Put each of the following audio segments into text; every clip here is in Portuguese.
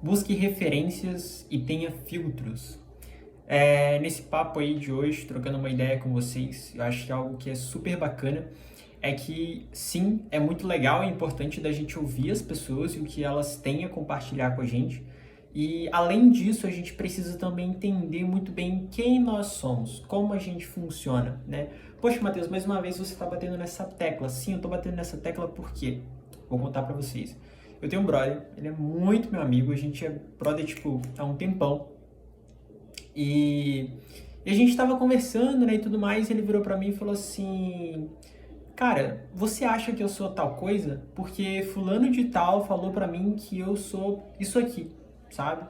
Busque referências e tenha filtros. Nesse papo aí de hoje, trocando uma ideia com vocês, eu acho que algo que é super bacana é que, sim, é muito legal e importante da gente ouvir as pessoas e o que elas têm a compartilhar com a gente. E, além disso, a gente precisa também entender muito bem quem nós somos, como a gente funciona, né? Poxa, Matheus, mais uma vez você está batendo nessa tecla. Sim, eu estou batendo nessa tecla por quê? Vou contar para vocês. Eu tenho um brother, ele é muito meu amigo, a gente é brother, tipo, há um tempão. E, e a gente tava conversando, né, e tudo mais, e ele virou pra mim e falou assim: Cara, você acha que eu sou tal coisa? Porque fulano de tal falou pra mim que eu sou isso aqui, sabe?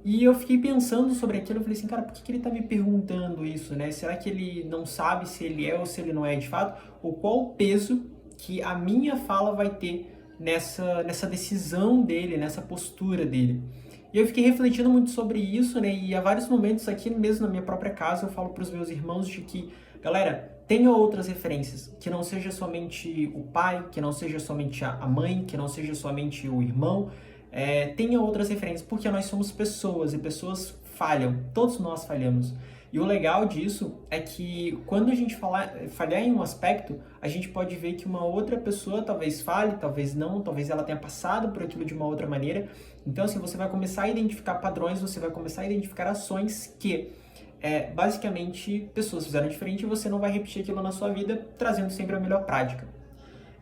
E eu fiquei pensando sobre aquilo, eu falei assim, cara, por que que ele tá me perguntando isso, né? Será que ele não sabe se ele é ou se ele não é de fato? Ou qual o peso que a minha fala vai ter nessa decisão dele, nessa postura dele? E eu fiquei refletindo muito sobre isso, né? E há vários momentos aqui mesmo na minha própria casa eu falo para os meus irmãos de que, galera, tenha outras referências, que não seja somente o pai, que não seja somente a mãe, que não seja somente o irmão, tenha outras referências, porque nós somos pessoas e pessoas falham, todos nós falhamos. E o legal disso é que quando a gente falhar em um aspecto, a gente pode ver que uma outra pessoa talvez falhe, talvez não, talvez ela tenha passado por aquilo de uma outra maneira. Então, assim, você vai começar a identificar padrões, você vai começar a identificar ações que, basicamente, pessoas fizeram diferente e você não vai repetir aquilo na sua vida, trazendo sempre a melhor prática.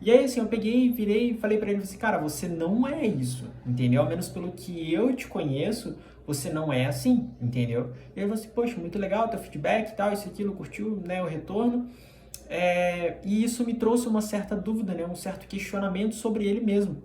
E aí, assim, eu peguei, virei e falei pra ele assim, cara, você não é isso, entendeu? Ao menos pelo que eu te conheço, você não é assim, entendeu? E aí você, poxa, muito legal teu feedback e tal, isso, aquilo, curtiu, né, o retorno. E isso me trouxe uma certa dúvida, né, um certo questionamento sobre ele mesmo.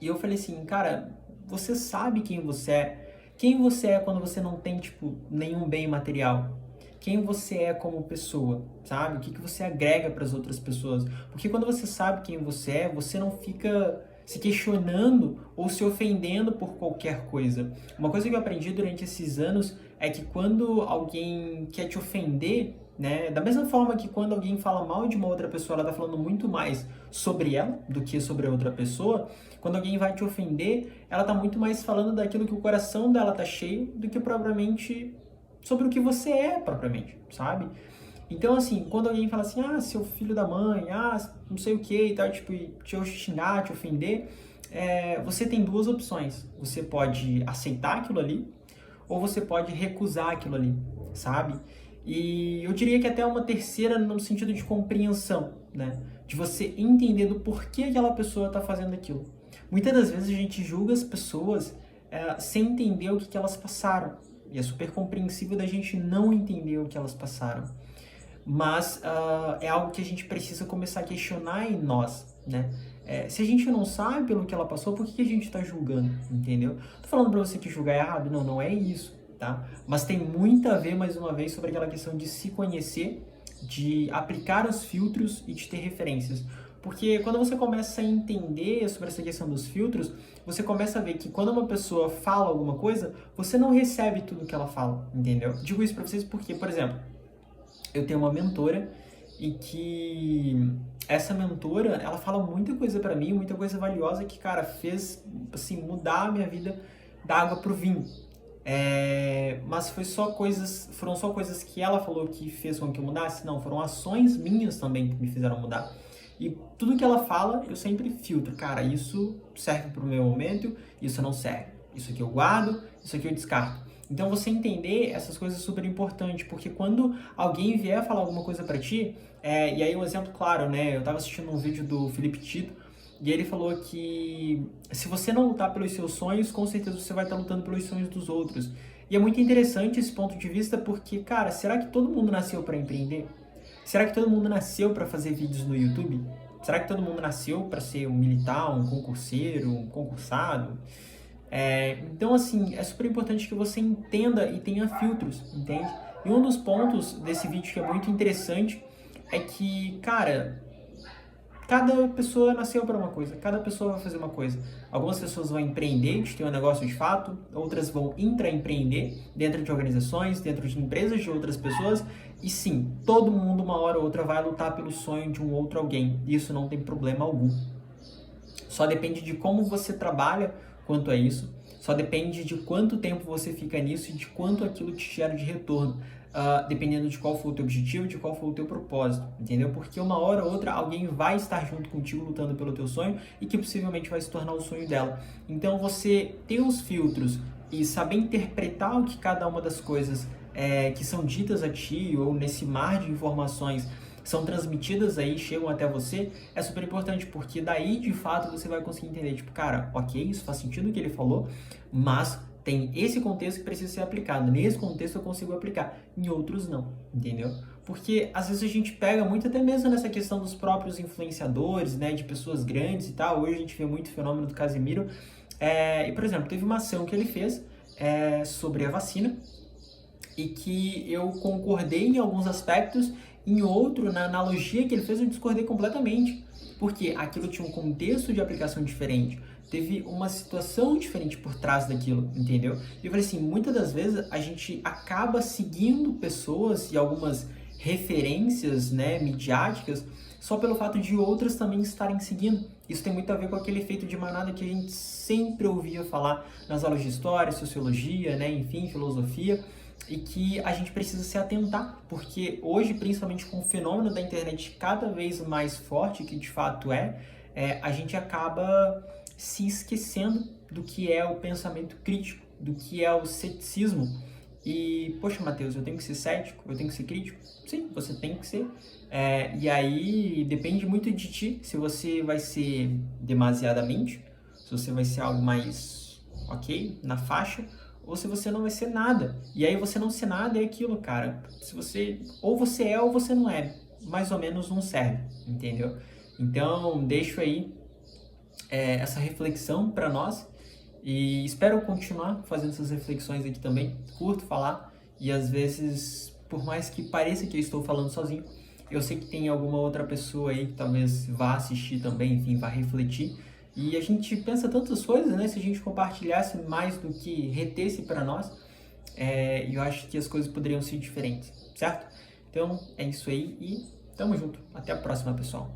E eu falei assim, cara, você sabe quem você é? Quem você é quando você não tem, tipo, nenhum bem material? Quem você é como pessoa, sabe? O que que você agrega para as outras pessoas? Porque quando você sabe quem você é, você não fica se questionando ou se ofendendo por qualquer coisa. Uma coisa que eu aprendi durante esses anos é que quando alguém quer te ofender, né, da mesma forma que quando alguém fala mal de uma outra pessoa, ela tá falando muito mais sobre ela do que sobre a outra pessoa. Quando alguém vai te ofender, ela tá muito mais falando daquilo que o coração dela tá cheio do que propriamente sobre o que você é propriamente, sabe? Então, assim, quando alguém fala assim, ah, seu filho da mãe, ah, não sei o que e tal, tipo, te xingar, te ofender, você tem duas opções. Você pode aceitar aquilo ali, ou você pode recusar aquilo ali, sabe? E eu diria que até uma terceira no sentido de compreensão, né? De você entender do porquê aquela pessoa está fazendo aquilo. Muitas das vezes a gente julga as pessoas sem entender o que elas passaram. E é super compreensível da gente não entender o que elas passaram. Mas é algo que a gente precisa começar a questionar em nós, né? Se a gente não sabe pelo que ela passou, por que a gente está julgando, entendeu? Tô falando pra você que julgar é errado? Não, não é isso, tá? Mas tem muito a ver, mais uma vez, sobre aquela questão de se conhecer, de aplicar os filtros e de ter referências. Porque quando você começa a entender sobre essa questão dos filtros, você começa a ver que quando uma pessoa fala alguma coisa, você não recebe tudo que ela fala, entendeu? Digo isso pra vocês porque, por exemplo, eu tenho uma mentora e que essa mentora, ela fala muita coisa pra mim, muita coisa valiosa que, cara, fez, assim, mudar a minha vida da água pro vinho. Mas foram só coisas que ela falou que fez com que eu mudasse? Não, foram ações minhas também que me fizeram mudar. E tudo que ela fala, eu sempre filtro. Cara, isso serve pro meu momento, isso não serve. Isso aqui eu guardo, isso aqui eu descarto. Então você entender essas coisas é super importante, porque quando alguém vier falar alguma coisa pra ti, e aí um exemplo claro, né? Eu tava assistindo um vídeo do Felipe Tito, e ele falou que se você não lutar pelos seus sonhos, com certeza você vai estar lutando pelos sonhos dos outros. E é muito interessante esse ponto de vista porque, cara, será que todo mundo nasceu para empreender? Será que todo mundo nasceu para fazer vídeos no YouTube? Será que todo mundo nasceu para ser um militar, um concurseiro, um concursado? Então, assim, é super importante que você entenda e tenha filtros, entende? E um dos pontos desse vídeo que é muito interessante é que, cara, cada pessoa nasceu para uma coisa, cada pessoa vai fazer uma coisa. Algumas pessoas vão empreender, de ter um negócio de fato, outras vão intraempreender dentro de organizações, dentro de empresas de outras pessoas. E sim, todo mundo uma hora ou outra vai lutar pelo sonho de um outro alguém. Isso não tem problema algum. Só depende de como você trabalha quanto a isso. Só depende de quanto tempo você fica nisso e de quanto aquilo te gera de retorno. Dependendo de qual for o teu objetivo, de qual for o teu propósito, entendeu? Porque uma hora ou outra alguém vai estar junto contigo lutando pelo teu sonho e que possivelmente vai se tornar o sonho dela. Então você ter os filtros e saber interpretar o que cada uma das coisas que são ditas a ti ou nesse mar de informações são transmitidas aí, chegam até você, é super importante, porque daí de fato você vai conseguir entender, tipo, cara, ok, isso faz sentido o que ele falou, mas tem esse contexto que precisa ser aplicado. Nesse contexto eu consigo aplicar, em outros não, entendeu? Porque às vezes a gente pega muito até mesmo nessa questão dos próprios influenciadores, né, de pessoas grandes e tal. Hoje a gente vê muito o fenômeno do Casemiro. E, por exemplo, teve uma ação que ele fez sobre a vacina e que eu concordei em alguns aspectos, em outro, na analogia que ele fez, eu discordei completamente, porque aquilo tinha um contexto de aplicação diferente. Teve uma situação diferente por trás daquilo, entendeu? E eu falei assim, muitas das vezes a gente acaba seguindo pessoas e algumas referências, né, midiáticas, só pelo fato de outras também estarem seguindo. Isso tem muito a ver com aquele efeito de manada que a gente sempre ouvia falar nas aulas de história, sociologia, né, enfim, filosofia, e que a gente precisa se atentar, porque hoje, principalmente com o fenômeno da internet cada vez mais forte, que de fato a gente acaba se esquecendo do que é o pensamento crítico, do que é o ceticismo. E, poxa, Matheus, eu tenho que ser cético? Eu tenho que ser crítico? Sim, você tem que ser. E aí depende muito de ti, se você vai ser demasiadamente, se você vai ser algo mais ok, na faixa, ou se você não vai ser nada. E aí você não ser nada é aquilo, cara. Se você ou você é ou você não é. Mais ou menos não serve, entendeu? Então, deixo aí essa reflexão para nós e espero continuar fazendo essas reflexões aqui também. Curto falar e às vezes, por mais que pareça que eu estou falando sozinho, eu sei que tem alguma outra pessoa aí que talvez vá assistir também, enfim, vá refletir. E a gente pensa tantas coisas, né? Se a gente compartilhasse mais do que retesse para nós, eu acho que as coisas poderiam ser diferentes, certo? Então, é isso aí e tamo junto. Até a próxima, pessoal.